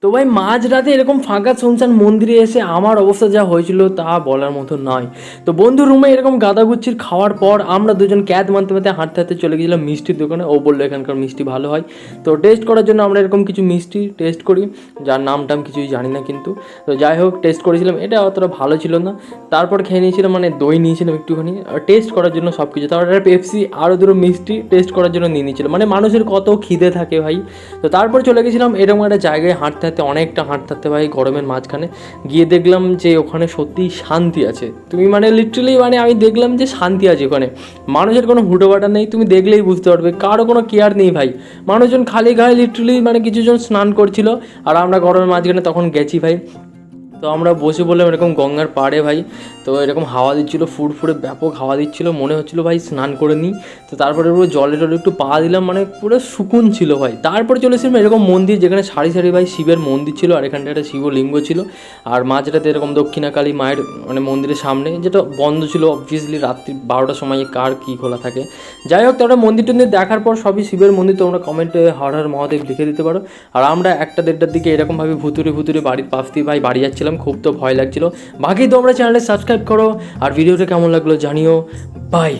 তো ভাই মাঝরাতে এরকম ফাঁকা শুনশান মন্দিরে এসে আমার অবস্থা যা হয়েছিল তা বলার মতো নয়। তো বন্ধুর রুমে এরকম গাদাগুচ্ছির খাওয়ার পর আমরা দুজন ক্যাদ মানতে মানতে হাঁটতে হাঁটতে চলে গেছিলাম মিষ্টির দোকানে। ও বললো এখানকার মিষ্টি ভালো হয়। তো টেস্ট করার জন্য আমরা এরকম কিছু মিষ্টি টেস্ট করি, যার নাম টাম কিছুই জানি না কিন্তু। তো যাই হোক টেস্ট করেছিলাম, এটা অতটা ভালো ছিল না। তারপর খেয়ে নিয়েছিলাম, মানে দই নিয়েছিলাম একটুখানি টেস্ট করার জন্য সব কিছু। তারপর একটা পেপসি আরও দুটো মিষ্টি টেস্ট করার জন্য নিয়ে নিয়েছিলাম। মানে মানুষের কত খিদে থাকে ভাই। তো তারপর চলে গেছিলাম এরকম একটা জায়গায় হাঁটতে হাঁটতে, অনেকটা হাঁটতে হাঁটতে ভাই গরমের মাঝখানে গিয়ে দেখলাম যে ওখানে সত্যিই শান্তি আছে। তুমি মানে লিটারালি মানে আমি দেখলাম যে শান্তি আছে ওখানে, মানুষের কোনো হুটোপাটা নেই, তুমি দেখলেই বুঝতে পারবে কারো কোনো কেয়ার নেই ভাই। মানুষজন খালি গায়ে লিটারালি মানে কিছুজন স্নান করছিল, আর আমরা গরমের মাঝখানে তখন গেছি ভাই। তো আমরা বসে বললাম এরকম গঙ্গার পাড়ে ভাই। তো এরকম হাওয়া দিচ্ছিলো, ফুরফুরে ব্যাপক হাওয়া দিচ্ছিলো, মনে হচ্ছিলো ভাই স্নান করে নিই। তো তারপরে পুরো জলে টলে একটু পা দিলাম, মানে পুরো সুকুন ছিল ভাই। তারপরে চলে এসেছিলাম এরকম মন্দির, যেখানে সারি সারি ভাই শিবের মন্দির ছিল, আর এখানটা একটা শিবলিঙ্গ ছিল। আর মাঝরাতে এরকম দক্ষিণাকালী মায়ের মানে মন্দিরের সামনে, যেটা বন্ধ ছিল অবভিয়াসলি, রাত্রি 12টার সময় কার কী খোলা থাকে। যাই হোক, তারপরে মন্দির টন্দির দেখার পর সবই শিবের মন্দির, তোমরা কমেন্টে হর হর মহাদেব লিখে দিতে পারো। আর আমরা 1টা 1:30টার দিকে এরকমভাবে ভুতুরে ভুতুরে বাড়ির পাশ দিয়ে ভাই বাড়ি যাচ্ছিলাম, খুব তো ভয় লাগছিল। বাকি তোমরা চ্যানেলে সাবস্ক্রাইব করো, আর ভিডিওটা কেমন লাগলো জানিও। বাই।